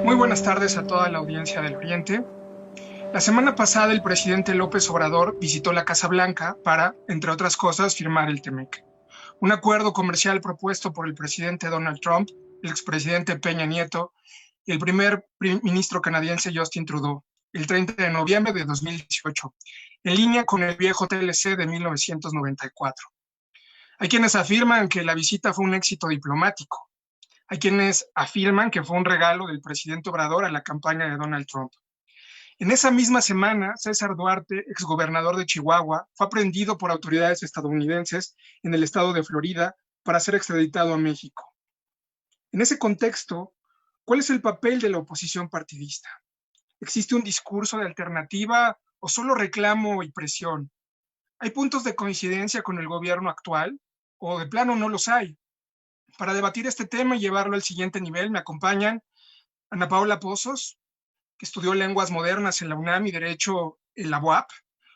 Muy buenas tardes a toda la audiencia del Oriente. La semana pasada el presidente López Obrador visitó la Casa Blanca para, entre otras cosas, firmar el TEMEC, un acuerdo comercial propuesto por el presidente Donald Trump, el expresidente Peña Nieto y el primer ministro canadiense Justin Trudeau, el 30 de noviembre de 2018, en línea con el viejo TLC de 1994. Hay quienes afirman que la visita fue un éxito diplomático. Hay quienes afirman que fue un regalo del presidente Obrador a la campaña de Donald Trump. En esa misma semana, César Duarte, exgobernador de Chihuahua, fue aprehendido por autoridades estadounidenses en el estado de Florida para ser extraditado a México. En ese contexto, ¿cuál es el papel de la oposición partidista? ¿Existe un discurso de alternativa o solo reclamo y presión? ¿Hay puntos de coincidencia con el gobierno actual o de plano no los hay? Para debatir este tema y llevarlo al siguiente nivel me acompañan Ana Paula Pozos, que estudió lenguas modernas en la UNAM y Derecho en la UAP,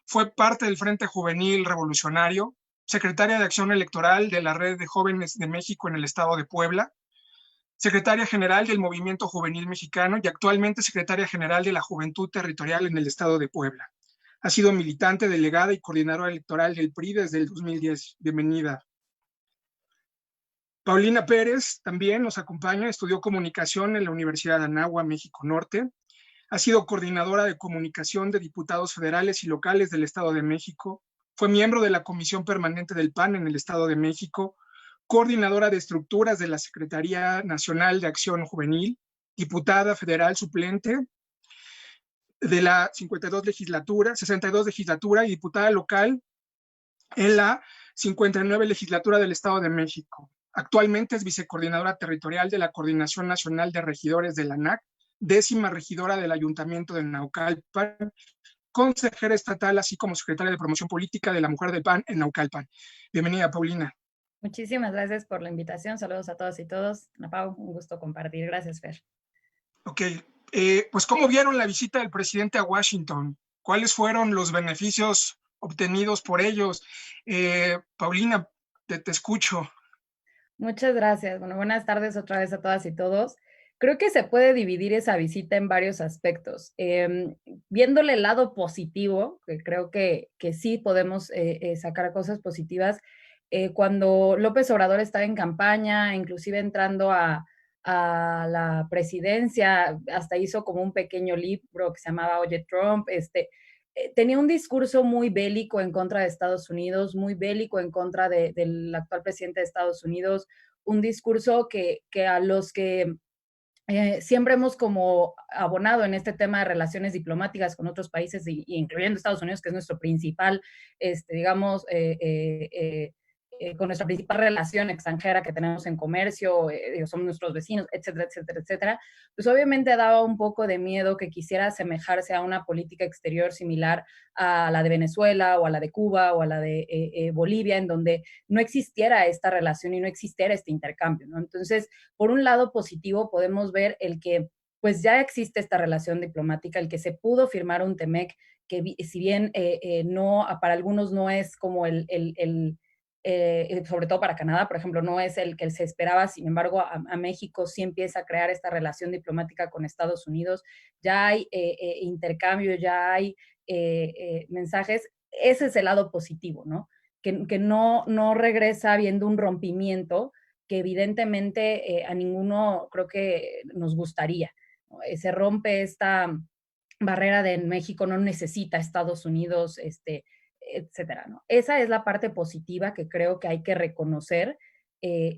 fue parte del Frente Juvenil Revolucionario, secretaria de Acción Electoral de la Red de Jóvenes de México en el estado de Puebla, secretaria general del Movimiento Juvenil Mexicano y actualmente secretaria general de la Juventud Territorial en el estado de Puebla. Ha sido militante, delegada y coordinadora electoral del PRI desde el 2010. Bienvenida. Paulina Pérez también nos acompaña, estudió comunicación en la Universidad de Anáhuac, México Norte. Ha sido coordinadora de comunicación de diputados federales y locales del Estado de México. Fue miembro de la Comisión Permanente del PAN en el Estado de México, coordinadora de estructuras de la Secretaría Nacional de Acción Juvenil, diputada federal suplente de la 62 legislatura y diputada local en la 59 legislatura del Estado de México. Actualmente es vicecoordinadora territorial de la Coordinación Nacional de Regidores de la ANAC, 10ª regidora del Ayuntamiento de Naucalpan, consejera estatal, así como secretaria de Promoción Política de la Mujer del PAN en Naucalpan. Bienvenida, Paulina. Muchísimas gracias por la invitación. Saludos a todos y todos. Ana Pau, un gusto compartir. Gracias, Fer. Ok, pues ¿cómo vieron la visita del presidente a Washington? ¿Cuáles fueron los beneficios obtenidos por ellos? Paulina, te escucho. Muchas gracias. Bueno, buenas tardes otra vez a todas y todos. Creo que se puede dividir esa visita en varios aspectos. Viéndole el lado positivo, que creo que sí podemos sacar cosas positivas, cuando López Obrador estaba en campaña, inclusive entrando a la presidencia, hasta hizo como un pequeño libro que se llamaba Oye Trump, tenía un discurso muy bélico en contra de Estados Unidos, muy bélico en contra del actual presidente de Estados Unidos, un discurso que a los que siempre hemos como abonado en este tema de relaciones diplomáticas con otros países, incluyendo Estados Unidos, que es nuestro principal, digamos, con nuestra principal relación extranjera que tenemos en comercio, somos nuestros vecinos, etcétera, etcétera, etcétera, pues obviamente daba un poco de miedo que quisiera asemejarse a una política exterior similar a la de Venezuela o a la de Cuba o a la de Bolivia, en donde no existiera esta relación y no existiera este intercambio, ¿no? Entonces, por un lado positivo podemos ver el que pues ya existe esta relación diplomática, el que se pudo firmar un TEMEC, que si bien no, para algunos no es como sobre todo para Canadá, por ejemplo, no es el que se esperaba, sin embargo, a México sí empieza a crear esta relación diplomática con Estados Unidos, ya hay intercambio, ya hay mensajes, ese es el lado positivo, ¿no? Que no regresa habiendo un rompimiento que evidentemente a ninguno creo que nos gustaría, ¿no? Se rompe esta barrera de México no necesita Estados Unidos, etcétera, ¿no? Esa es la parte positiva que creo que hay que reconocer.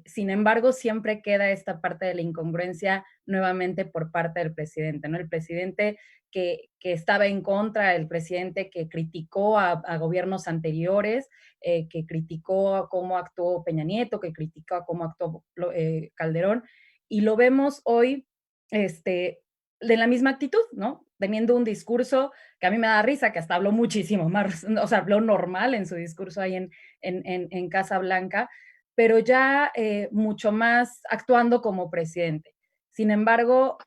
Sin embargo, siempre queda esta parte de la incongruencia nuevamente por parte del presidente, ¿no? El presidente que estaba en contra, el presidente que criticó a gobiernos anteriores, que criticó cómo actuó Peña Nieto, que criticó cómo actuó Calderón, y lo vemos hoy de la misma actitud, ¿no? Teniendo un discurso que a mí me da risa, que hasta habló muchísimo más, o sea, habló normal en su discurso ahí en Casa Blanca, pero ya mucho más actuando como presidente. Sin embargo,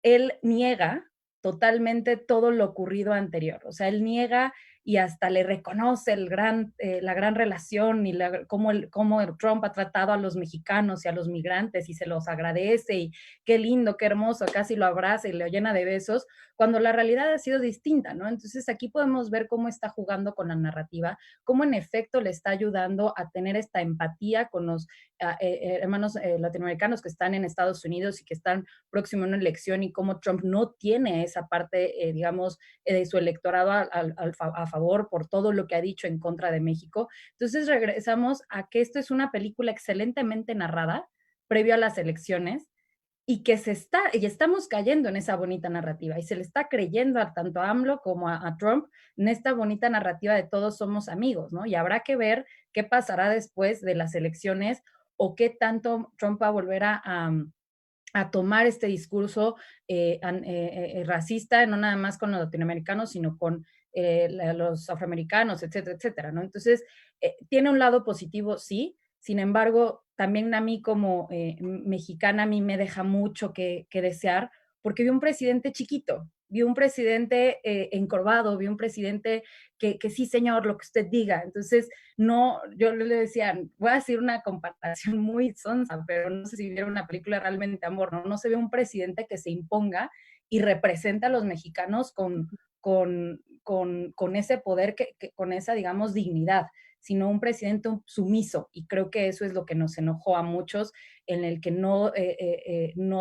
él niega totalmente todo lo ocurrido anterior. O sea, él niega y hasta le reconoce la gran relación y cómo Trump ha tratado a los mexicanos y a los migrantes y se los agradece y qué lindo, qué hermoso, casi lo abraza y lo llena de besos, cuando la realidad ha sido distinta, ¿no? Entonces aquí podemos ver cómo está jugando con la narrativa, cómo en efecto le está ayudando a tener esta empatía con los hermanos latinoamericanos que están en Estados Unidos y que están próximos a una elección y cómo Trump no tiene esa parte, digamos, de su electorado a favor por todo lo que ha dicho en contra de México. Entonces regresamos a que esto es una película excelentemente narrada previo a las elecciones y que y estamos cayendo en esa bonita narrativa y se le está creyendo tanto a AMLO como a Trump en esta bonita narrativa de todos somos amigos, ¿no? Y habrá que ver qué pasará después de las elecciones o qué tanto Trump va a volver a tomar este discurso racista, no nada más con los latinoamericanos, sino con los afroamericanos, etcétera, etcétera, ¿no? Entonces, tiene un lado positivo, sí, sin embargo, también a mí como mexicana, a mí me deja mucho que desear, porque vi un presidente chiquito, vi un presidente encorvado, vi un presidente que sí, señor, lo que usted diga. Entonces, no, yo le decía, voy a decir una comparación muy sonsa, pero no sé si vieron una película realmente amor, ¿no? No se ve un presidente que se imponga y representa a los mexicanos con ese poder, con esa, digamos, dignidad, sino un presidente sumiso. Y creo que eso es lo que nos enojó a muchos, en el que no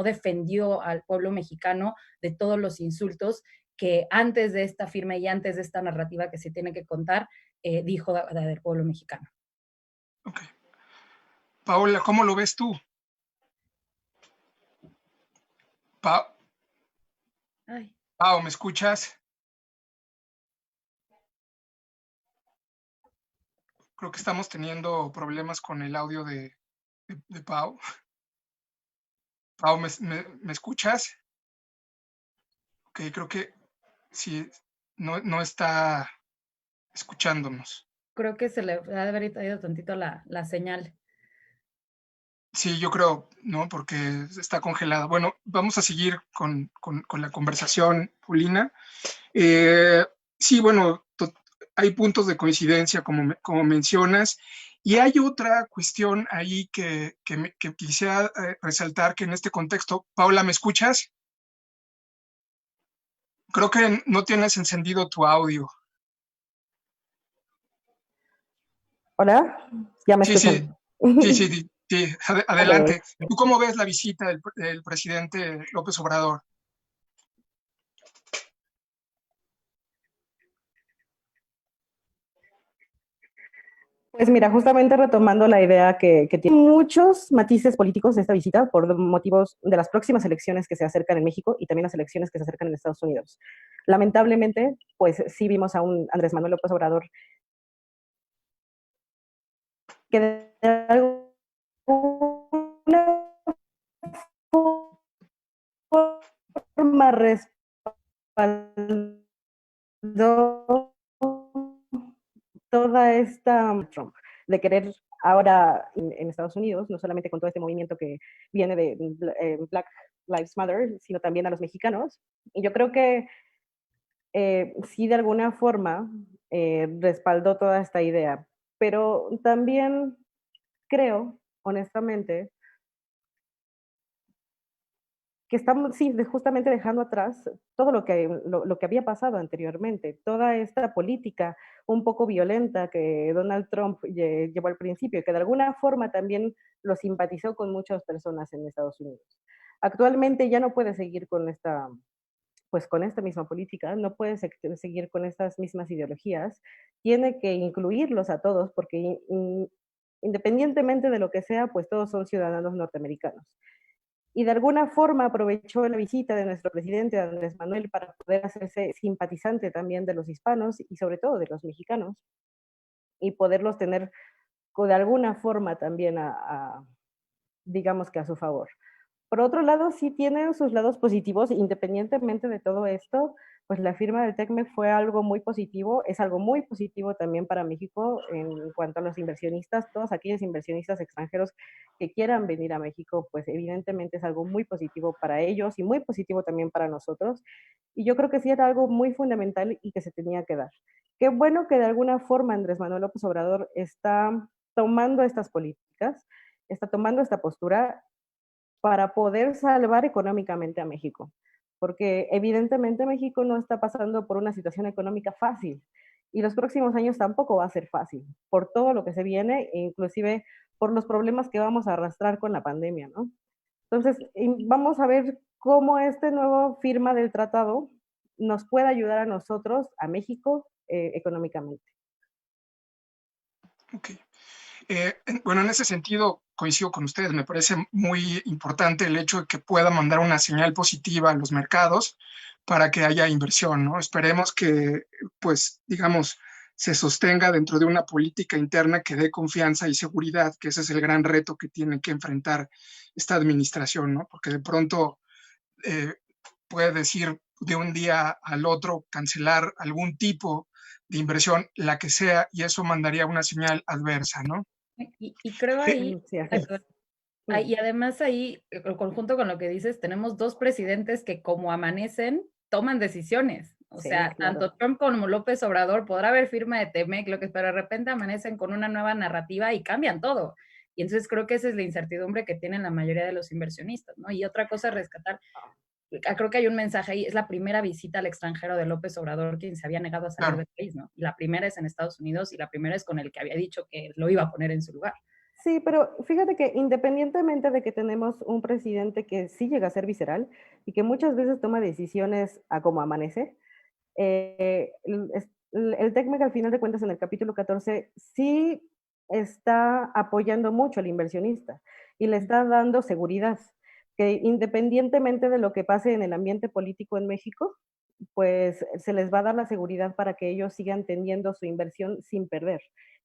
defendió al pueblo mexicano de todos los insultos que antes de esta firma y antes de esta narrativa que se tiene que contar, dijo del pueblo mexicano. Ok. Paola, ¿cómo lo ves tú? Ay. Pau, ¿me escuchas? Creo que estamos teniendo problemas con el audio de Pau. Pau, ¿me escuchas? Ok, creo que sí, no está escuchándonos. Creo que se le ha de haber ido tantito la señal. Sí, yo creo, ¿no? Porque está congelada. Bueno, vamos a seguir con la conversación, Paulina. Sí, bueno, hay puntos de coincidencia, como mencionas, y hay otra cuestión ahí que quisiera resaltar, que en este contexto, Paula, ¿me escuchas? Creo que no tienes encendido tu audio. Hola, ¿ya me Sí, sí, escuchan? sí, sí, sí, sí, adelante. Ok. ¿Tú cómo ves la visita del presidente López Obrador? Pues mira, justamente retomando la idea que tiene muchos matices políticos de esta visita por motivos de las próximas elecciones que se acercan en México y también las elecciones que se acercan en Estados Unidos. Lamentablemente, pues sí vimos a un Andrés Manuel López Obrador que de alguna forma respaldó toda esta Trump, de querer ahora en Estados Unidos, no solamente con todo este movimiento que viene de Black Lives Matter, sino también a los mexicanos. Y yo creo que sí, de alguna forma, respaldó toda esta idea, pero también creo, honestamente, que estamos, sí, justamente dejando atrás todo lo que había pasado anteriormente, toda esta política un poco violenta que Donald Trump llevó al principio y que de alguna forma también lo simpatizó con muchas personas en Estados Unidos. Actualmente ya no puede seguir pues con esta misma política, no puede seguir con estas mismas ideologías, tiene que incluirlos a todos porque independientemente de lo que sea, pues todos son ciudadanos norteamericanos. Y de alguna forma aprovechó la visita de nuestro presidente Andrés Manuel para poder hacerse simpatizante también de los hispanos y sobre todo de los mexicanos y poderlos tener de alguna forma también digamos que a su favor. Por otro lado, sí tienen sus lados positivos, independientemente de todo esto, pues la firma del TECMEC fue algo muy positivo, es algo muy positivo también para México en cuanto a los inversionistas, todos aquellos inversionistas extranjeros que quieran venir a México, pues evidentemente es algo muy positivo para ellos y muy positivo también para nosotros. Y yo creo que sí era algo muy fundamental y que se tenía que dar. Qué bueno que de alguna forma Andrés Manuel López Obrador está tomando estas políticas, está tomando esta postura para poder salvar económicamente a México, porque evidentemente México no está pasando por una situación económica fácil y los próximos años tampoco va a ser fácil, por todo lo que se viene e inclusive por los problemas que vamos a arrastrar con la pandemia, ¿no? Entonces, vamos a ver cómo este nuevo firma del tratado nos puede ayudar a nosotros, a México, económicamente. Ok. Bueno, en ese sentido coincido con ustedes. Me parece muy importante el hecho de que pueda mandar una señal positiva a los mercados para que haya inversión, ¿no? Esperemos que, pues, digamos, se sostenga dentro de una política interna que dé confianza y seguridad, que ese es el gran reto que tiene que enfrentar esta administración, ¿no? Porque de pronto eh, puede decir de un día al otro cancelar algún tipo de inversión, la que sea, y eso mandaría una señal adversa, ¿no? Y creo ahí, Sí, ay, así perdón, es. y además ahí, conjunto con lo que dices, tenemos dos presidentes que como amanecen, toman decisiones. O Sí, sea, claro. tanto Trump como López Obrador podrá haber firma de Temec, lo que pero de repente amanecen con una nueva narrativa y cambian todo. Y entonces creo que esa es la incertidumbre que tienen la mayoría de los inversionistas, ¿no? Y otra cosa a rescatar, creo que hay un mensaje ahí, es la primera visita al extranjero de López Obrador, quien se había negado a salir Claro. del país, ¿no? Y la primera es en Estados Unidos y la primera es con el que había dicho que lo iba a poner en su lugar. Sí, pero fíjate que independientemente de que tenemos un presidente que sí llega a ser visceral y que muchas veces toma decisiones a como amanece, el TECMEC al final de cuentas en el capítulo 14 sí está apoyando mucho al inversionista y le está dando seguridad, que independientemente de lo que pase en el ambiente político en México, pues se les va a dar la seguridad para que ellos sigan teniendo su inversión sin perder.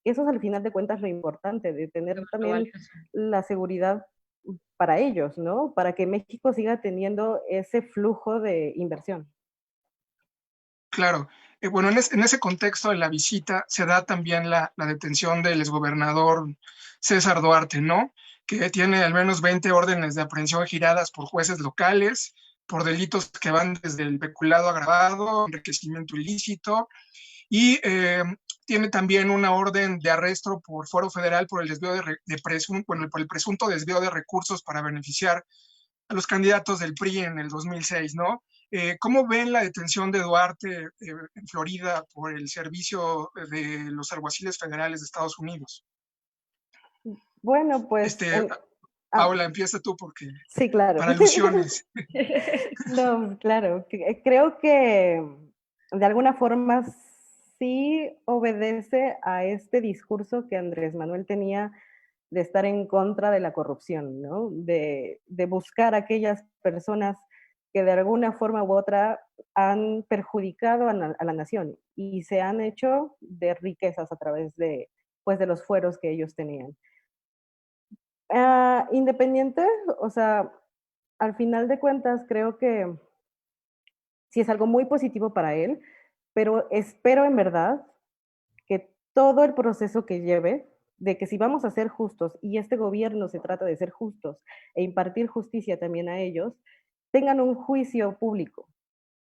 Eso es al final de cuentas lo importante, de tener Lo también valioso. la seguridad para ellos, ¿no? Para que México siga teniendo ese flujo de inversión. Claro. Bueno, en ese contexto de la visita se da también la detención del exgobernador César Duarte, ¿no? Que tiene al menos 20 órdenes de aprehensión giradas por jueces locales por delitos que van desde el peculado agravado, enriquecimiento ilícito, y tiene también una orden de arresto por fuero federal por el desvío bueno, por el presunto desvío de recursos para beneficiar a los candidatos del PRI en el 2006, ¿no? ¿Cómo ven la detención de Duarte en Florida por el servicio de los alguaciles federales de Estados Unidos? Bueno, pues Este, ah, Paula, empieza tú porque sí, claro. para alusiones. No, claro, creo que de alguna forma sí obedece a este discurso que Andrés Manuel tenía de estar en contra de la corrupción, ¿no? De buscar a aquellas personas que de alguna forma u otra han perjudicado a la nación y se han hecho de riquezas a través de, pues, de los fueros que ellos tenían. Independiente, o sea, al final de cuentas creo que sí es algo muy positivo para él, pero espero en verdad que todo el proceso que lleve, de que si vamos a ser justos y este gobierno se trata de ser justos e impartir justicia también a ellos, tengan un juicio público,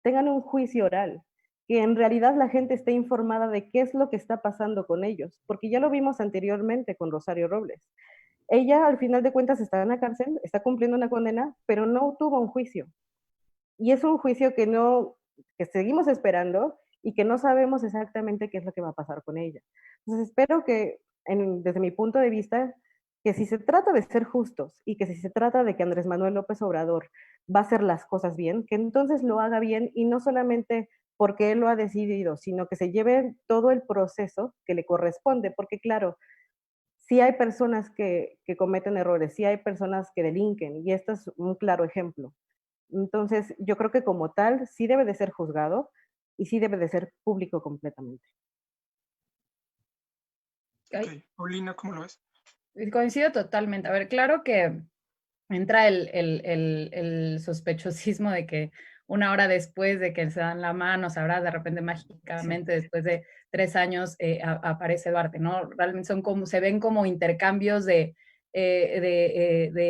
tengan un juicio oral, que en realidad la gente esté informada de qué es lo que está pasando con ellos, porque ya lo vimos anteriormente con Rosario Robles. Ella al final de cuentas está en la cárcel, está cumpliendo una condena, pero no tuvo un juicio. Y es un juicio que no, que seguimos esperando y que no sabemos exactamente qué es lo que va a pasar con ella. Entonces espero que, desde mi punto de vista, que si se trata de ser justos y que si se trata de que Andrés Manuel López Obrador va a hacer las cosas bien, que entonces lo haga bien y no solamente porque él lo ha decidido, sino que se lleve todo el proceso que le corresponde, porque claro, sí hay personas que cometen errores, sí hay personas que delinquen y este es un claro ejemplo. Entonces, yo creo que como tal sí debe de ser juzgado y sí debe de ser público completamente. Ok, Paulina, ¿cómo lo ves? Coincido totalmente. A ver, claro que entra el sospechosismo de que una hora después de que se dan la mano, sabrás, de repente mágicamente, después de 3 años, aparece Duarte, ¿no? Realmente son como, se ven como intercambios de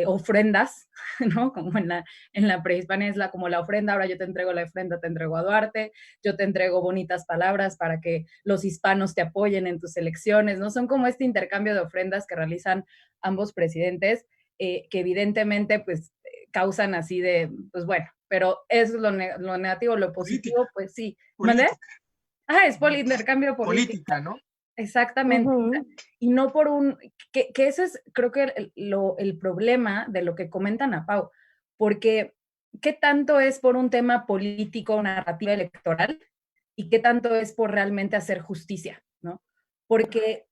ofrendas, ¿no? Como en la prehispania es como la ofrenda, ahora yo te entrego la ofrenda, te entrego a Duarte, yo te entrego bonitas palabras para que los hispanos te apoyen en tus elecciones, ¿no? Son como este intercambio de ofrendas que realizan ambos presidentes, que evidentemente pues causan así de, pues bueno, pero eso es lo negativo, lo Política, positivo, pues sí. ¿Mandé? política. Ah, es por el intercambio político. Política, ¿no? Exactamente. Ujú. Y no por que ese es, creo que el problema de lo que comentan a Pau, porque ¿qué tanto es por un tema político, narrativa electoral? ¿Y qué tanto es por realmente hacer justicia? ¿No? Porque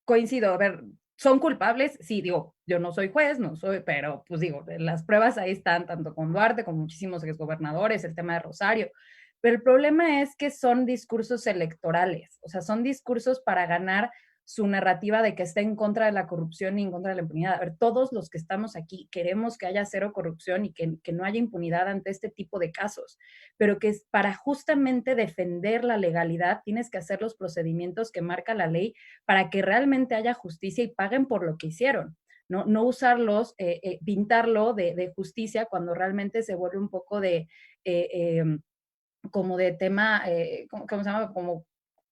coincido, a ver, ¿son culpables? Sí, digo, yo no soy juez, no soy, pero pues digo, las pruebas ahí están, tanto con Duarte, con muchísimos exgobernadores, el tema de Rosario, pero el problema es que son discursos electorales, o sea, son discursos para ganar su narrativa de que está en contra de la corrupción y en contra de la impunidad. A ver, todos los que estamos aquí queremos que haya cero corrupción y que no haya impunidad ante este tipo de casos, pero que es para justamente defender la legalidad tienes que hacer los procedimientos que marca la ley para que realmente haya justicia y paguen por lo que hicieron. No, no usarlos, pintarlo de justicia cuando realmente se vuelve un poco de... como de tema, ¿cómo se llama? Como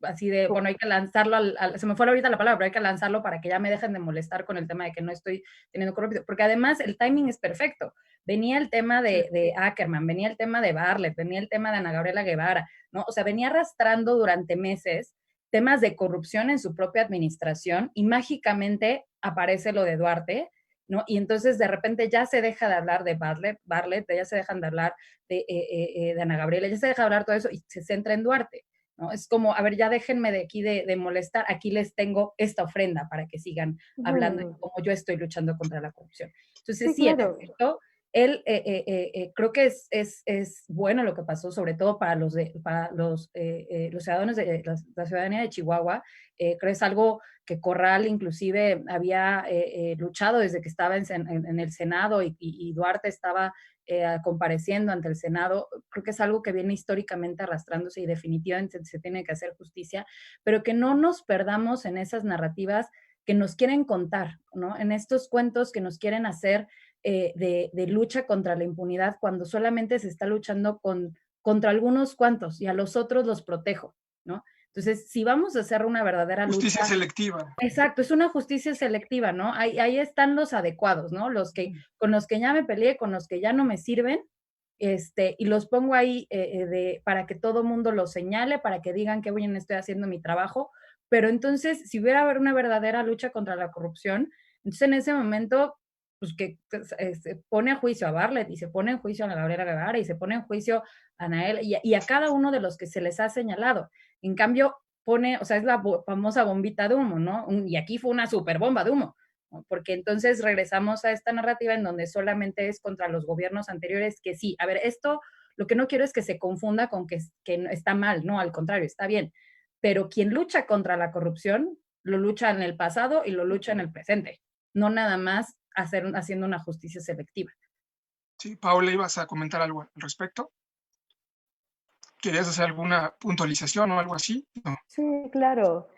así de, bueno, hay que lanzarlo se me fue ahorita la palabra, pero hay que lanzarlo para que ya me dejen de molestar con el tema de que no estoy teniendo corrupción, porque además el timing es perfecto. Venía el tema de Ackerman, venía el tema de Bartlett, venía el tema de Ana Gabriela Guevara, ¿no? O sea, venía arrastrando durante meses temas de corrupción en su propia administración y mágicamente aparece lo de Duarte, ¿no? Y entonces de repente ya se deja de hablar de Bartlett, ya se dejan de hablar de Ana Gabriela, ya se deja de hablar todo eso y se centra en Duarte, ¿no? Es como, a ver, ya déjenme de aquí de molestar, aquí les tengo esta ofrenda para que sigan hablando de Ujú. cómo yo estoy luchando contra la corrupción. Entonces, Sí, sí, en claro. efecto, él, creo que es bueno lo que pasó, sobre todo para los ciudadanos de la ciudadanía de Chihuahua. Creo que es algo que Corral inclusive había luchado desde que estaba en el Senado y Duarte estaba compareciendo ante el Senado. Creo que es algo que viene históricamente arrastrándose y definitivamente se tiene que hacer justicia, pero que no nos perdamos en esas narrativas que nos quieren contar, ¿no? En estos cuentos que nos quieren hacer de lucha contra la impunidad cuando solamente se está luchando contra algunos cuantos y a los otros los protejo, ¿no? Entonces, si vamos a hacer una verdadera Justicia lucha, selectiva. exacto, es una justicia selectiva, ¿no? Ahí están los adecuados, ¿no? Con los que ya me peleé, con los que ya no me sirven, y los pongo ahí para que todo mundo los señale, para que digan que bien estoy haciendo mi trabajo, pero entonces, si hubiera haber una verdadera lucha contra la corrupción, entonces en ese momento, pues que se pone a juicio a Bartlett y se pone en juicio a la Gabriela Guevara y se pone en juicio a Anael y a cada uno de los que se les ha señalado. En cambio, pone, o sea, es la famosa bombita de humo, ¿no? Y aquí fue una super bomba de humo, ¿no? Porque entonces regresamos a esta narrativa en donde solamente es contra los gobiernos anteriores que sí, a ver, esto lo que no quiero es que se confunda con que está mal, no, al contrario, está bien, pero quien lucha contra la corrupción lo lucha en el pasado y lo lucha en el presente, no nada más haciendo una justicia selectiva. Sí, Paula, ¿ibas a comentar algo al respecto? ¿Querías hacer alguna puntualización o algo así? No. Sí, claro.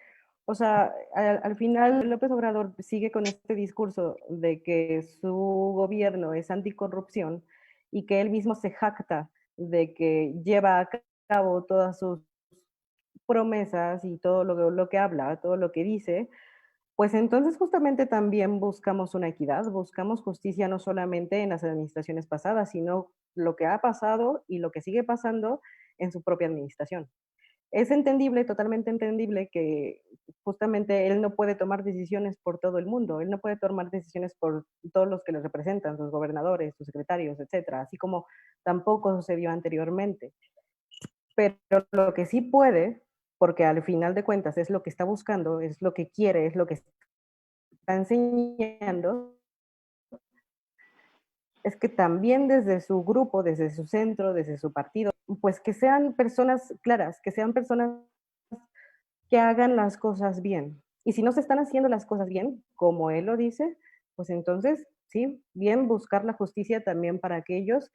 O sea, al final López Obrador sigue con este discurso de que su gobierno es anticorrupción y que él mismo se jacta de que lleva a cabo todas sus promesas y todo lo que habla, todo lo que dice, pues entonces justamente también buscamos una equidad, buscamos justicia no solamente en las administraciones pasadas, sino lo que ha pasado y lo que sigue pasando en su propia administración. Es entendible, totalmente entendible que justamente él no puede tomar decisiones por todo el mundo, él no puede tomar decisiones por todos los que le representan, sus gobernadores, sus secretarios, etcétera, así como tampoco sucedió anteriormente. Pero lo que sí puede, porque al final de cuentas es lo que está buscando, es lo que quiere, es lo que está enseñando, es que también desde su grupo, desde su centro, desde su partido, pues que sean personas claras, que sean personas que hagan las cosas bien. Y si no se están haciendo las cosas bien, como él lo dice, pues entonces ¿sí? Bien buscar la justicia también para aquellos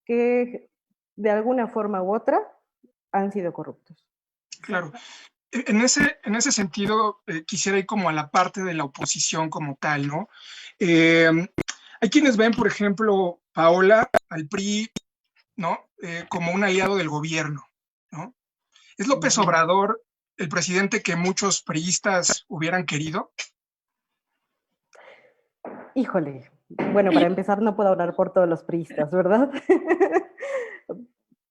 que de alguna forma u otra han sido corruptos. Claro. En ese sentido, quisiera ir como a la parte de la oposición como tal, ¿no? Eh, Hay quienes ven, por ejemplo, Paola, al PRI, ¿no? Como un aliado del gobierno, ¿no? ¿Es López Ujú. Obrador el presidente que muchos priistas hubieran querido? Híjole, bueno, para empezar no puedo hablar por todos los priistas, ¿verdad?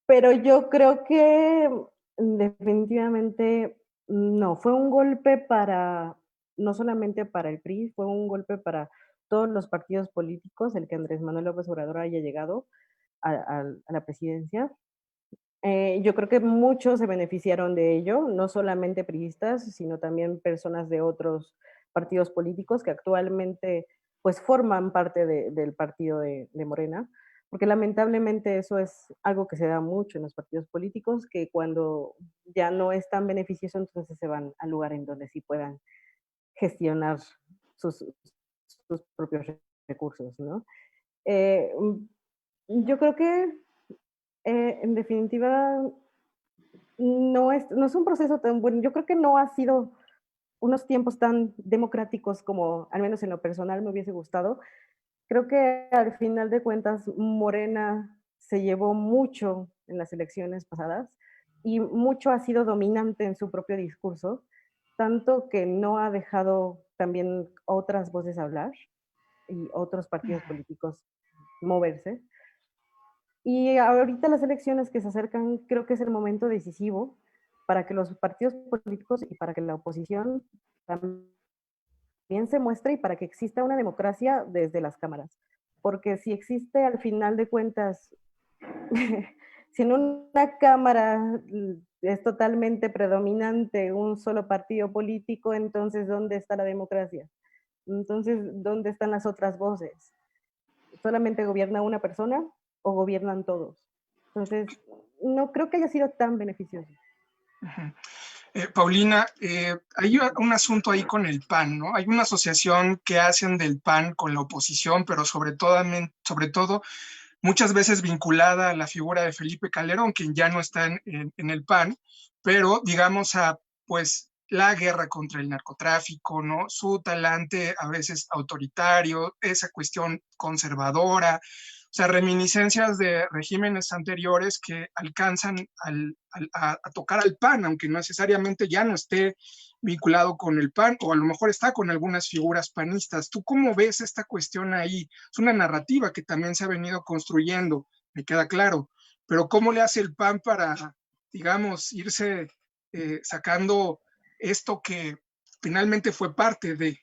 Pero yo creo que definitivamente no, fue un golpe para, no solamente para el PRI, fue un golpe para todos los partidos políticos, el que Andrés Manuel López Obrador haya llegado a la presidencia. Yo creo que muchos se beneficiaron de ello, no solamente priistas, sino también personas de otros partidos políticos que actualmente pues forman parte del partido de Morena, porque lamentablemente eso es algo que se da mucho en los partidos políticos, que cuando ya no es tan beneficioso, entonces se van al lugar en donde sí puedan gestionar sus, sus propios recursos, ¿no? Eh, yo creo que en definitiva no es un proceso tan bueno. Yo creo que no ha sido unos tiempos tan democráticos como, al menos en lo personal, me hubiese gustado. Creo que al final de cuentas, Morena se llevó mucho en las elecciones pasadas y mucho ha sido dominante en su propio discurso, tanto que no ha dejado también otras voces hablar y otros partidos políticos moverse. Y ahorita las elecciones que se acercan, creo que es el momento decisivo para que los partidos políticos y para que la oposición también se muestre y para que exista una democracia desde las cámaras. Porque si existe al final de cuentas, si en una cámara es totalmente predominante un solo partido político, entonces ¿dónde está la democracia? Entonces, ¿dónde están las otras voces? ¿Solamente gobierna una persona o gobiernan todos? Entonces, no creo que haya sido tan beneficioso. Ujú. Paulina, hay un asunto ahí con el PAN, ¿no? Hay una asociación que hacen del PAN con la oposición, pero sobre todo muchas veces vinculada a la figura de Felipe Calderón, quien ya no está en el PAN, pero digamos a pues la guerra contra el narcotráfico, ¿no? Su talante a veces autoritario, esa cuestión conservadora, o sea, reminiscencias de regímenes anteriores que alcanzan a tocar al PAN, aunque no necesariamente ya no esté vinculado con el PAN, o a lo mejor está con algunas figuras panistas. ¿Tú cómo ves esta cuestión ahí? Es una narrativa que también se ha venido construyendo, me queda claro, pero ¿cómo le hace el PAN para, digamos, irse sacando esto que finalmente fue parte de...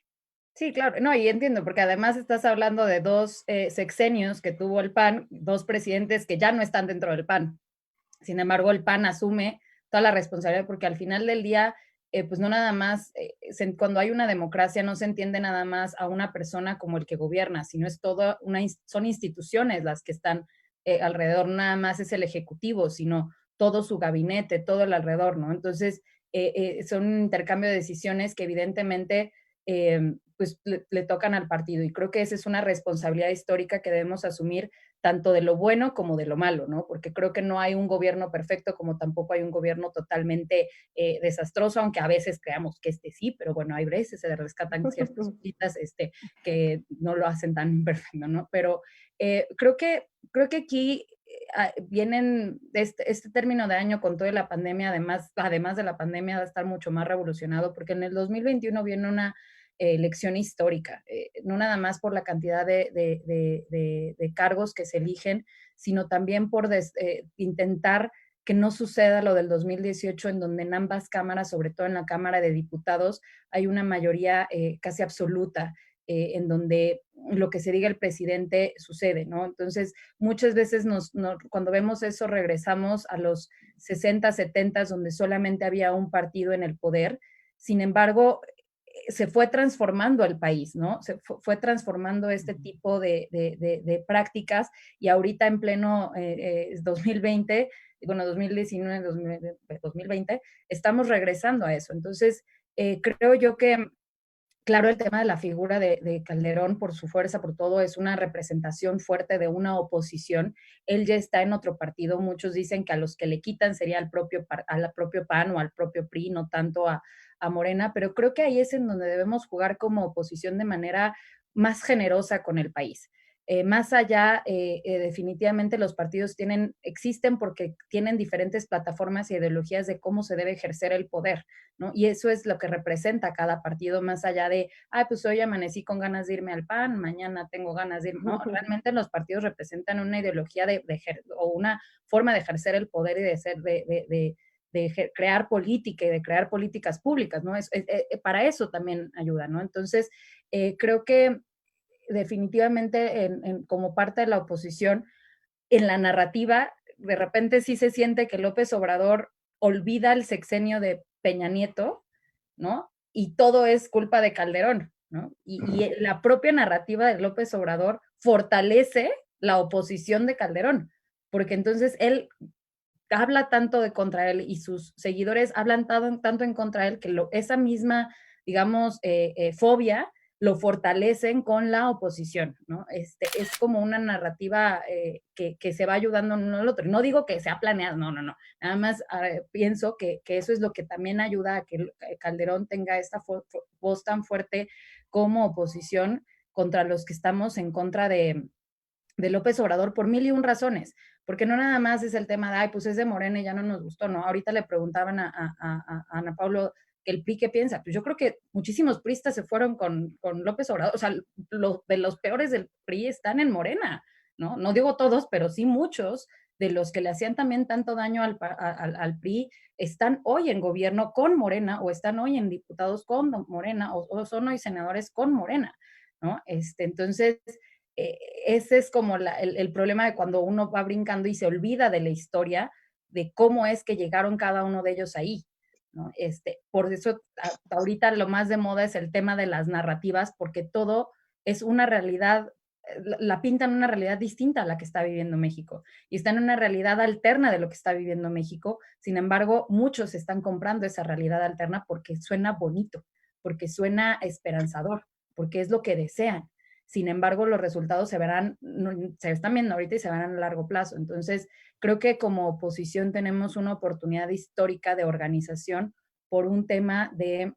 Sí, claro, no, y entiendo, porque además estás hablando de dos sexenios que tuvo el PAN, dos presidentes que ya no están dentro del PAN. Sin embargo, el PAN asume toda la responsabilidad porque al final del día, pues no nada más, cuando hay una democracia no se entiende nada más a una persona como el que gobierna, sino es todo son instituciones las que están alrededor, no nada más es el ejecutivo, sino todo su gabinete, todo el alrededor, ¿no? Entonces, son un intercambio de decisiones que evidentemente pues le tocan al partido y creo que esa es una responsabilidad histórica que debemos asumir tanto de lo bueno como de lo malo, ¿no? Porque creo que no hay un gobierno perfecto como tampoco hay un gobierno totalmente desastroso, aunque a veces creamos que sí, pero bueno, hay veces se rescatan ciertas cositas que no lo hacen tan imperfecto, ¿no? Pero creo que aquí vienen este término de año con toda la pandemia, además de la pandemia, va a estar mucho más revolucionado, porque en el 2021 viene una elección histórica, no nada más por la cantidad de cargos que se eligen, sino también por intentar que no suceda lo del 2018, en donde en ambas cámaras, sobre todo en la Cámara de Diputados, hay una mayoría casi absoluta, en donde lo que se diga el presidente sucede, ¿no? Entonces, muchas veces cuando vemos eso, regresamos a los 60, 70, donde solamente había un partido en el poder. Sin embargo, se fue transformando el país, ¿no? Fue transformando este tipo de prácticas y ahorita en pleno 2020, bueno, 2019, 2020, estamos regresando a eso. Entonces, creo yo que Claro, el tema de la figura de Calderón, por su fuerza, por todo, es una representación fuerte de una oposición. Él ya está en otro partido. Muchos dicen que a los que le quitan sería al propio PAN o al propio PRI, no tanto a Morena, pero creo que ahí es en donde debemos jugar como oposición de manera más generosa con el país. Más allá, definitivamente los partidos existen porque tienen diferentes plataformas y ideologías de cómo se debe ejercer el poder, ¿no? Y eso es lo que representa cada partido, más allá de, pues hoy amanecí con ganas de irme al PAN, mañana tengo ganas de irme, ¿no? Realmente los partidos representan una ideología o una forma de ejercer el poder y de crear política y de crear políticas públicas, ¿no? Para eso también ayuda, ¿no? Entonces, creo que definitivamente como parte de la oposición, en la narrativa, de repente sí se siente que López Obrador olvida el sexenio de Peña Nieto, ¿no? Y todo es culpa de Calderón, ¿no? Y la propia narrativa de López Obrador fortalece la oposición de Calderón, porque entonces él habla tanto de contra él y sus seguidores hablan tanto en contra de él que esa misma, digamos, fobia lo fortalecen con la oposición, ¿no? Es como una narrativa que se va ayudando uno al otro. No digo que sea planeado, no. Nada más pienso que eso es lo que también ayuda a que Calderón tenga esta voz tan fuerte como oposición contra los que estamos en contra de López Obrador por mil y un razones, porque no nada más es el tema de, pues es de Morena y ya no nos gustó, ¿no? Ahorita le preguntaban a Ana Pablo que el PRI qué piensa, pues yo creo que muchísimos priistas se fueron con López Obrador, o sea, de los peores del PRI están en Morena, ¿no? No digo todos, pero sí muchos de los que le hacían también tanto daño al PRI están hoy en gobierno con Morena o están hoy en diputados con Morena o son hoy senadores con Morena, ¿no? Entonces, ese es como el problema de cuando uno va brincando y se olvida de la historia, de cómo es que llegaron cada uno de ellos ahí, ¿no? Por eso ahorita lo más de moda es el tema de las narrativas, porque todo es una realidad, la pintan una realidad distinta a la que está viviendo México y está en una realidad alterna de lo que está viviendo México. Sin embargo, muchos están comprando esa realidad alterna porque suena bonito, porque suena esperanzador, porque es lo que desean. Sin embargo, los resultados se están viendo ahorita y se verán a largo plazo. Entonces, creo que como oposición tenemos una oportunidad histórica de organización por un tema de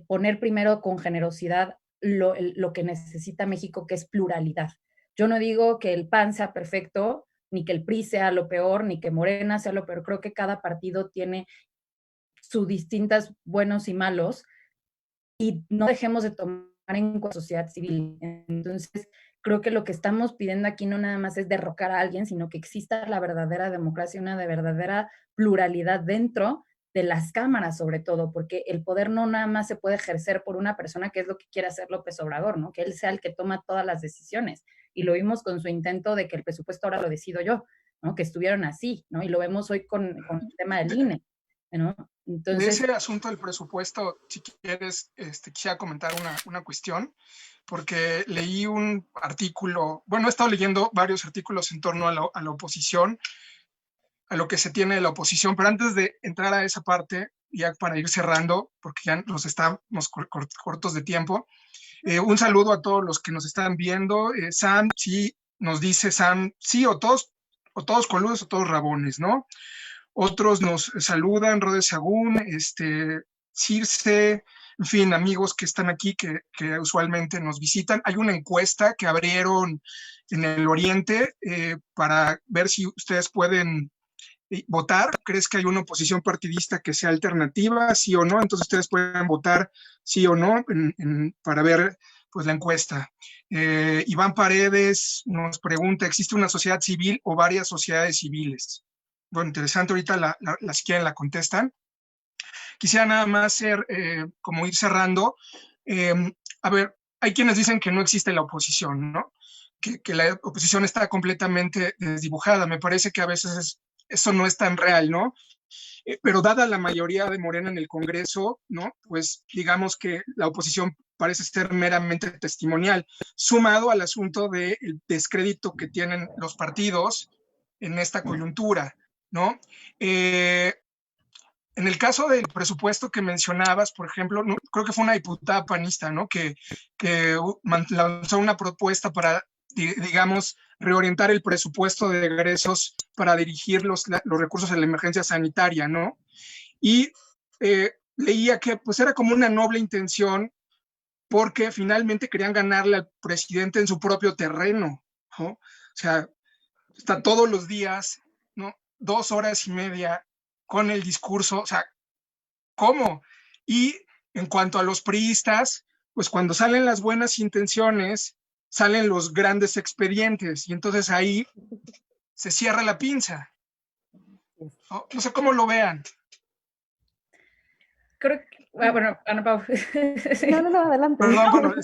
poner primero con generosidad lo que necesita México, que es pluralidad. Yo no digo que el PAN sea perfecto, ni que el PRI sea lo peor, ni que Morena sea lo peor. Creo que cada partido tiene sus distintas buenos y malos, y no dejemos de tomar en cuenta la sociedad civil. Entonces, creo que lo que estamos pidiendo aquí no nada más es derrocar a alguien, sino que exista la verdadera democracia, una verdadera pluralidad dentro de las cámaras, sobre todo, porque el poder no nada más se puede ejercer por una persona, que es lo que quiere hacer López Obrador, ¿no? Que él sea el que toma todas las decisiones. Y lo vimos con su intento de que el presupuesto ahora lo decido yo, ¿no? Que estuvieron así, ¿no? Y lo vemos hoy con el tema del INE, ¿no? De Entonces, ese asunto del presupuesto, si quieres, quisiera comentar una cuestión, porque leí un artículo, bueno, he estado leyendo varios artículos en torno a la oposición, a lo que se tiene de la oposición, pero antes de entrar a esa parte, ya para ir cerrando, porque ya nos estamos cortos de tiempo, un saludo a todos los que nos están viendo. Sam, sí, nos dice Sam, sí, o todos coludos o todos rabones, ¿no? Otros nos saludan, Rode Sagún, Circe, en fin, amigos que están aquí que usualmente nos visitan. Hay una encuesta que abrieron en el Oriente para ver si ustedes pueden votar. ¿Crees que hay una oposición partidista que sea alternativa, sí o no? Entonces ustedes pueden votar sí o no para ver pues la encuesta. Iván Paredes nos pregunta, ¿existe una sociedad civil o varias sociedades civiles? Bueno, interesante, ahorita si quieren la contestan. Quisiera nada más como ir cerrando. A ver, hay quienes dicen que no existe la oposición, ¿no? Que la oposición está completamente desdibujada. Me parece que a veces eso no es tan real, ¿no? Pero dada la mayoría de Morena en el Congreso, ¿no? Pues digamos que la oposición parece ser meramente testimonial, sumado al asunto del descrédito que tienen los partidos en esta coyuntura, ¿no? En el caso del presupuesto que mencionabas, por ejemplo, no, creo que fue una diputada panista, ¿no? Que lanzó una propuesta para, digamos, reorientar el presupuesto de egresos para dirigir los recursos a la emergencia sanitaria, ¿no? Y leía que pues era como una noble intención porque finalmente querían ganarle al presidente en su propio terreno, ¿no? O sea, está todos los días, ¿no? 2 horas y media con el discurso, o sea, ¿cómo? Y en cuanto a los priistas, pues cuando salen las buenas intenciones, salen los grandes expedientes, y entonces ahí se cierra la pinza. No, no sé cómo lo vean. Creo que, bueno, Ana Pau. Sí. No, adelante. Perdón, bueno,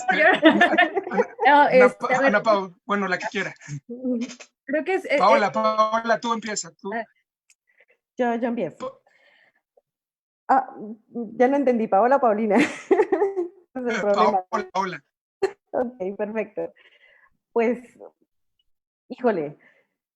Ana Pau, bueno, la que quiera. Creo que es... Paola, tú empieza. Tú. Yo empiezo. Ya no entendí, ¿Paola o Paulina? Ese es el problema. Paola. Ok, perfecto. Pues, híjole,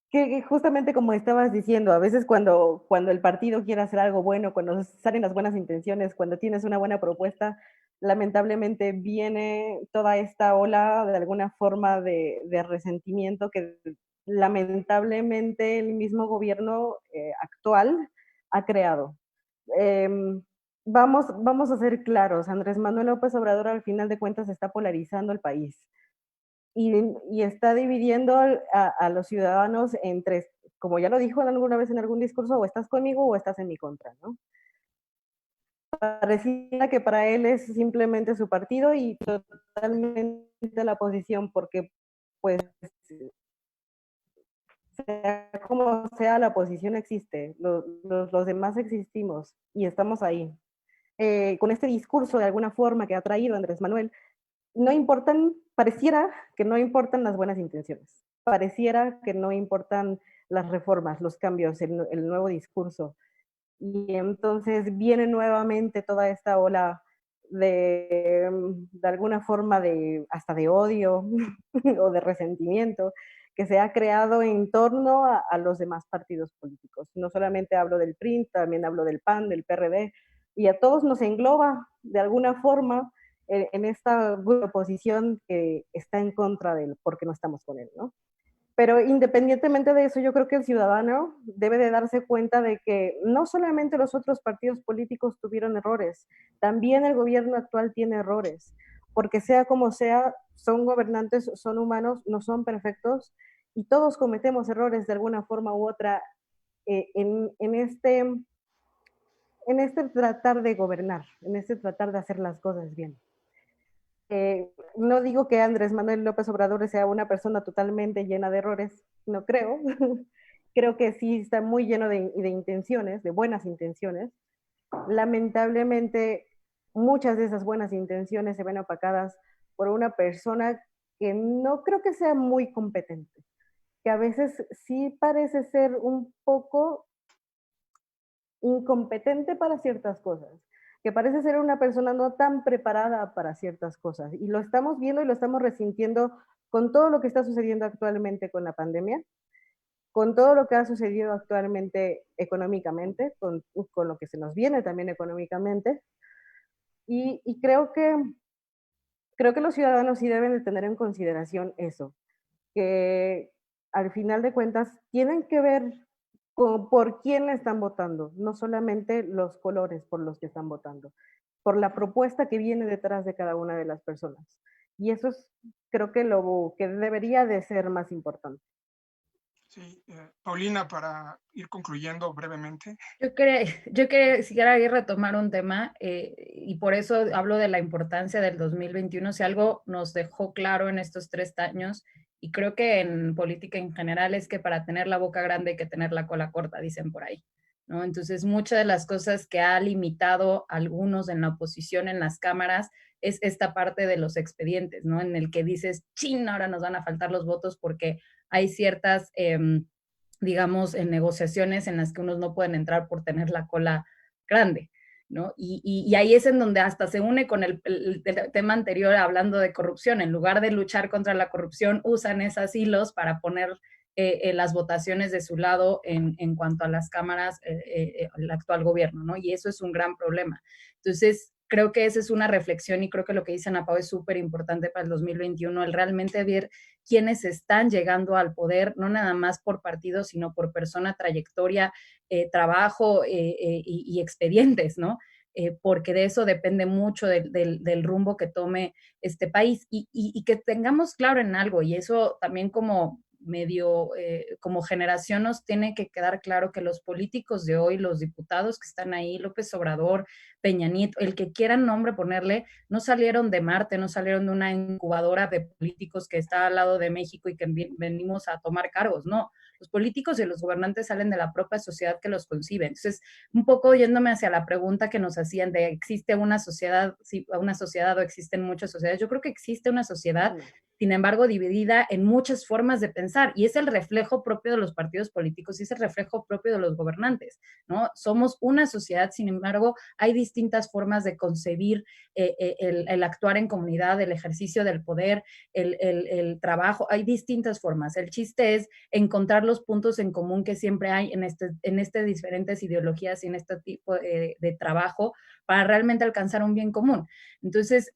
que justamente como estabas diciendo, a veces cuando el partido quiere hacer algo bueno, cuando salen las buenas intenciones, cuando tienes una buena propuesta, lamentablemente viene toda esta ola de alguna forma de resentimiento que lamentablemente el mismo gobierno actual ha creado. Vamos a ser claros, Andrés Manuel López Obrador al final de cuentas está polarizando el país y está dividiendo a los ciudadanos entre, como ya lo dijo alguna vez en algún discurso, o estás conmigo o estás en mi contra, ¿no? Parecía que para él es simplemente su partido y totalmente la posición, porque pues sea como sea, la oposición existe, los demás existimos y estamos ahí. Con este discurso de alguna forma que ha traído Andrés Manuel, no importan, pareciera que no importan las buenas intenciones, pareciera que no importan las reformas, los cambios, el nuevo discurso. Y entonces viene nuevamente toda esta ola de alguna forma hasta de odio o de resentimiento que se ha creado en torno a los demás partidos políticos. No solamente hablo del PRI, también hablo del PAN, del PRD, y a todos nos engloba de alguna forma en esta oposición que está en contra de él, porque no estamos con él, ¿no? Pero independientemente de eso, yo creo que el ciudadano debe de darse cuenta de que no solamente los otros partidos políticos tuvieron errores, también el gobierno actual tiene errores, porque sea como sea, son gobernantes, son humanos, no son perfectos y todos cometemos errores de alguna forma u otra en este tratar de gobernar, en este tratar de hacer las cosas bien. No digo que Andrés Manuel López Obrador sea una persona totalmente llena de errores, no creo. Creo que sí está muy lleno de intenciones, de buenas intenciones. Lamentablemente, muchas de esas buenas intenciones se ven opacadas por una persona que no creo que sea muy competente, que a veces sí parece ser un poco incompetente para ciertas cosas, que parece ser una persona no tan preparada para ciertas cosas. Y lo estamos viendo y lo estamos resintiendo con todo lo que está sucediendo actualmente con la pandemia, con todo lo que ha sucedido actualmente económicamente, con lo que se nos viene también económicamente. Y creo que los ciudadanos sí deben de tener en consideración eso, que al final de cuentas tienen que ver por quién están votando, no solamente los colores por los que están votando, por la propuesta que viene detrás de cada una de las personas. Y eso es, creo que lo que debería de ser más importante. Sí, Paulina, para ir concluyendo brevemente. Yo quisiera retomar un tema y por eso hablo de la importancia del 2021. Si algo nos dejó claro en estos 3 años, y creo que en política en general, es que para tener la boca grande hay que tener la cola corta, dicen por ahí, ¿no? Entonces, muchas de las cosas que ha limitado a algunos en la oposición en las cámaras es esta parte de los expedientes, ¿no? En el que dices, chin, ahora nos van a faltar los votos porque hay ciertas... digamos, en negociaciones en las que unos no pueden entrar por tener la cola grande, ¿no? Y ahí es en donde hasta se une con el tema anterior hablando de corrupción. En lugar de luchar contra la corrupción, usan esas hilos para poner las votaciones de su lado en cuanto a las cámaras, el actual gobierno, ¿no? Y eso es un gran problema. Entonces, creo que esa es una reflexión y creo que lo que dice Ana Pao es súper importante para el 2021, el realmente ver quiénes están llegando al poder, no nada más por partido, sino por persona, trayectoria, trabajo y expedientes, ¿no? Porque de eso depende mucho del rumbo que tome este país y que tengamos claro en algo, y eso también como medio, como generación nos tiene que quedar claro que los políticos de hoy, los diputados que están ahí, López Obrador, Peña Nieto, el que quieran nombre ponerle, no salieron de Marte, no salieron de una incubadora de políticos que está al lado de México y que venimos a tomar cargos, no. Los políticos y los gobernantes salen de la propia sociedad que los concibe. Entonces, un poco yéndome hacia la pregunta que nos hacían de ¿existe una sociedad, sí, una sociedad o existen muchas sociedades? Yo creo que existe una sociedad, sin embargo, dividida en muchas formas de pensar, y es el reflejo propio de los partidos políticos y es el reflejo propio de los gobernantes, ¿no? Somos una sociedad, sin embargo, hay distintas formas de concebir el actuar en comunidad, el ejercicio del poder, el trabajo, hay distintas formas. El chiste es encontrar los puntos en común que siempre hay en este diferentes ideologías y en este tipo de trabajo para realmente alcanzar un bien común. Entonces,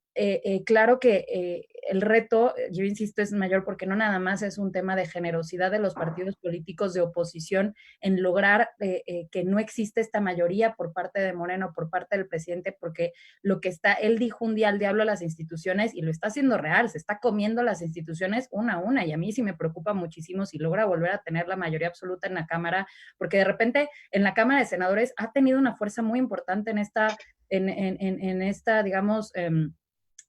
claro que el reto, yo insisto, es mayor porque no nada más es un tema de generosidad de los partidos políticos de oposición en lograr que no existe esta mayoría por parte de Moreno, por parte del presidente, porque lo que está, él dijo un día al diablo a las instituciones y lo está haciendo real, se está comiendo las instituciones una a una, y a mí sí me preocupa muchísimo si logra volver a tener la mayoría absoluta en la Cámara, porque de repente en la Cámara de Senadores ha tenido una fuerza muy importante en esta digamos,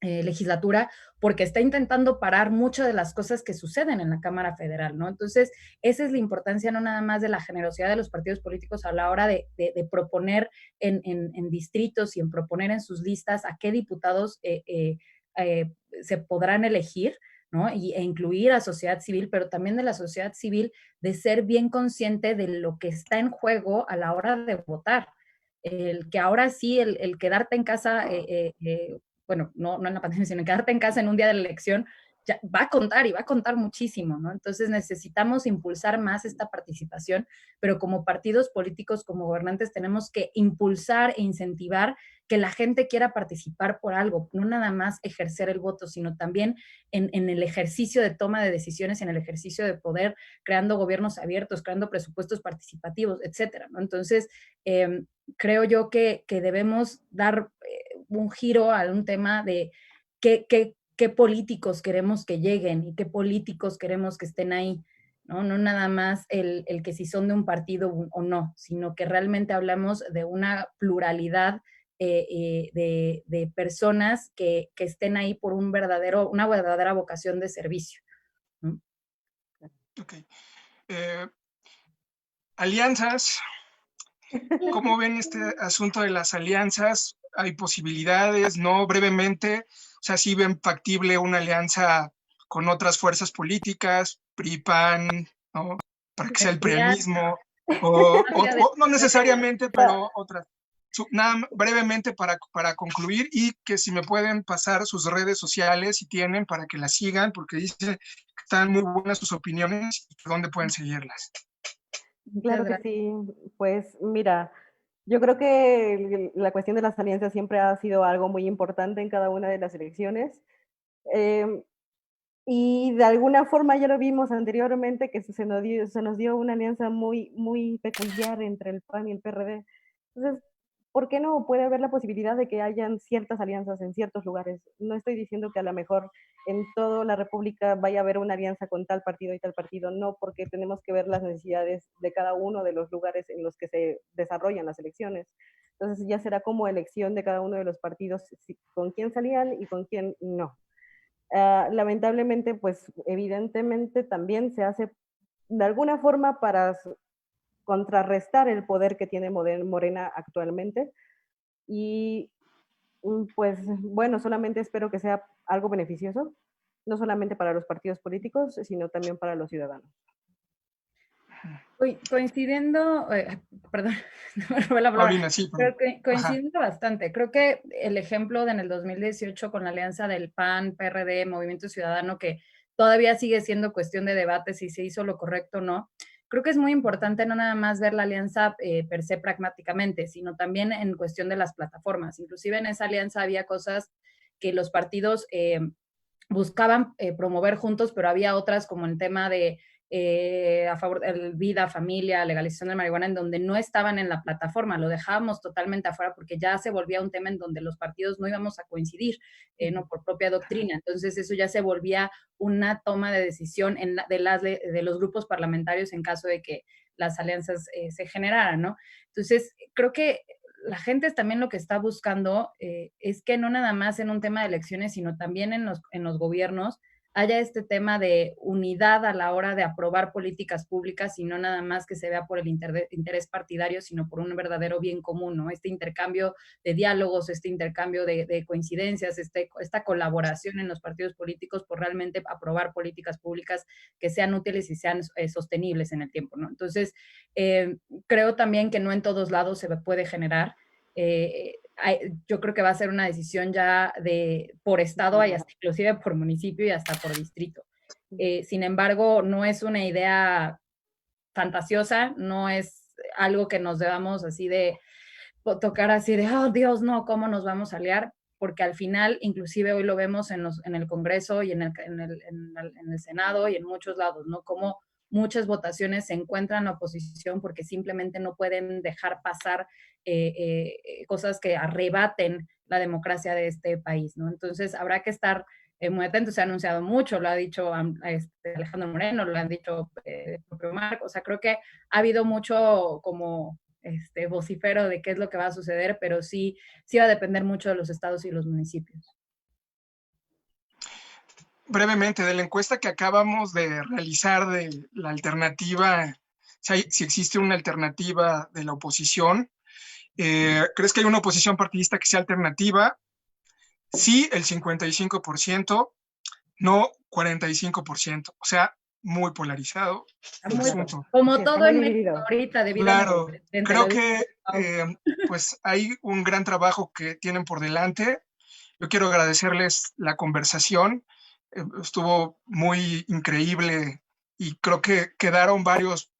legislatura, porque está intentando parar muchas de las cosas que suceden en la Cámara Federal, ¿no? Entonces, esa es la importancia no nada más de la generosidad de los partidos políticos a la hora de proponer en distritos y en proponer en sus listas a qué diputados se podrán elegir, ¿no? E incluir a sociedad civil, pero también de la sociedad civil de ser bien consciente de lo que está en juego a la hora de votar. El que ahora sí, el quedarte en casa, bueno, no en la pandemia, sino quedarte en casa en un día de la elección, ya va a contar y va a contar muchísimo, ¿no? Entonces necesitamos impulsar más esta participación, pero como partidos políticos, como gobernantes, tenemos que impulsar e incentivar que la gente quiera participar por algo, no nada más ejercer el voto, sino también en el ejercicio de toma de decisiones, en el ejercicio de poder, creando gobiernos abiertos, creando presupuestos participativos, etcétera, ¿no? Entonces, creo yo que debemos dar un giro a un tema de qué políticos queremos que lleguen y qué políticos queremos que estén ahí, ¿no? No nada más el que si son de un partido o no, sino que realmente hablamos de una pluralidad de personas que estén ahí por una verdadera vocación de servicio, ¿no? Ok. Alianzas. ¿Cómo ven este asunto de las alianzas? ¿Hay posibilidades? ¿No? Brevemente, o sea, ¿sí ven factible una alianza con otras fuerzas políticas, PRI, PAN, ¿no? Para que sea el prianismo, o no necesariamente, pero otras. Nada, brevemente para concluir, y que si me pueden pasar sus redes sociales, si tienen, para que las sigan, porque dice que están muy buenas sus opiniones y dónde pueden seguirlas. Claro que sí. Pues mira, yo creo que la cuestión de las alianzas siempre ha sido algo muy importante en cada una de las elecciones. Y de alguna forma ya lo vimos anteriormente que se nos dio una alianza muy, muy peculiar entre el PAN y el PRD. Entonces, ¿por qué no puede haber la posibilidad de que hayan ciertas alianzas en ciertos lugares? No estoy diciendo que a lo mejor en toda la República vaya a haber una alianza con tal partido y tal partido, no, porque tenemos que ver las necesidades de cada uno de los lugares en los que se desarrollan las elecciones. Entonces ya será como elección de cada uno de los partidos con quién salían y con quién no. Lamentablemente, pues evidentemente también se hace de alguna forma para contrarrestar el poder que tiene Morena actualmente. Y pues bueno, solamente espero que sea algo beneficioso, no solamente para los partidos políticos, sino también para los ciudadanos. Coincidiendo, perdón, no me robé la palabra. Paulina, sí, Creo que coincidiendo bastante. Creo que el ejemplo de en el 2018 con la alianza del PAN, PRD, Movimiento Ciudadano, que todavía sigue siendo cuestión de debate si se hizo lo correcto o no. Creo que es muy importante no nada más ver la alianza per se pragmáticamente, sino también en cuestión de las plataformas. Inclusive en esa alianza había cosas que los partidos buscaban promover juntos, pero había otras como el tema de a favor de vida, familia, legalización de marihuana, en donde no estaban en la plataforma, lo dejábamos totalmente afuera porque ya se volvía un tema en donde los partidos no íbamos a coincidir, no por propia doctrina. Entonces eso ya se volvía una toma de decisión de los grupos parlamentarios en caso de que las alianzas se generaran, ¿no? Entonces creo que la gente también lo que está buscando es que no nada más en un tema de elecciones, sino también en los gobiernos haya este tema de unidad a la hora de aprobar políticas públicas y no nada más que se vea por el interés partidario, sino por un verdadero bien común, ¿no? Este intercambio de diálogos, este intercambio de coincidencias, esta colaboración en los partidos políticos por realmente aprobar políticas públicas que sean útiles y sean sostenibles en el tiempo, ¿no? Entonces, creo también que no en todos lados se puede generar. Yo creo que va a ser una decisión ya por estado y hasta inclusive por municipio y hasta por distrito. Sin embargo, no es una idea fantasiosa, no es algo que nos debamos así de tocar así de, oh Dios, no, ¿cómo nos vamos a aliar? Porque al final, inclusive hoy lo vemos en el Congreso y en el Senado y en muchos lados, ¿no? Como muchas votaciones se encuentran en oposición porque simplemente no pueden dejar pasar cosas que arrebaten la democracia de este país, ¿no? Entonces habrá que estar muy atentos. Se ha anunciado mucho, lo ha dicho Alejandro Moreno, lo han dicho el propio Marco. O sea, creo que ha habido mucho como vocifero de qué es lo que va a suceder, pero sí va a depender mucho de los estados y los municipios. Brevemente, de la encuesta que acabamos de realizar de la alternativa, si existe una alternativa de la oposición, ¿crees que hay una oposición partidista que sea alternativa? Sí, el 55%, no 45%, o sea, muy polarizado. Como todo en México ahorita, debido claro, creo que pues hay un gran trabajo que tienen por delante. Yo quiero agradecerles la conversación, estuvo muy increíble y creo que quedaron varias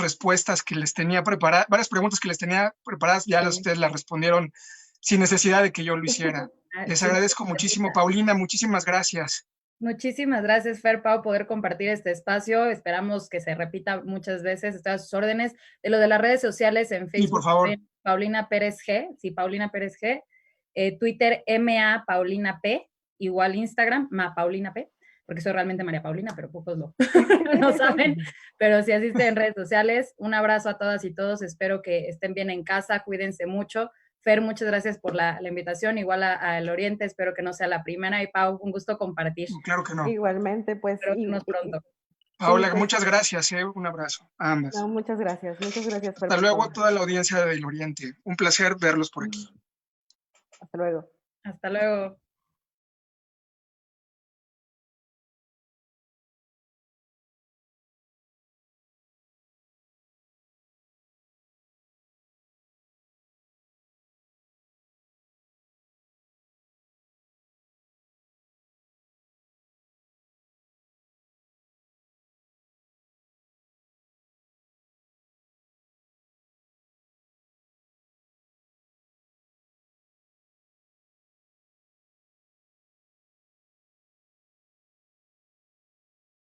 respuestas que les tenía preparadas, varias preguntas que les tenía preparadas, ya ustedes las respondieron sin necesidad de que yo lo hiciera. Les agradezco muchísimo, Paulina, muchísimas gracias. Muchísimas gracias, Fer, Pau, poder compartir este espacio. Esperamos que se repita muchas veces. Estoy a sus órdenes. De lo de las redes sociales en Facebook, sí, por favor. Paulina Pérez G, sí, Paulina Pérez G. Twitter, MA Paulina P, igual Instagram, Ma Paulina P, porque soy realmente María Paulina, pero pocos lo saben. Pero si asisten en redes sociales, un abrazo a todas y todos. Espero que estén bien en casa, cuídense mucho. Fer, muchas gracias por la invitación, igual al Oriente, espero que no sea la primera, y Pau, un gusto compartir. Claro que no. Igualmente, pues. Espero vernos pronto. Paola, pues, muchas gracias, un abrazo a ambas. No, muchas gracias, Fer. Hasta luego a toda la audiencia del Oriente, un placer verlos por aquí. Hasta luego. Hasta luego.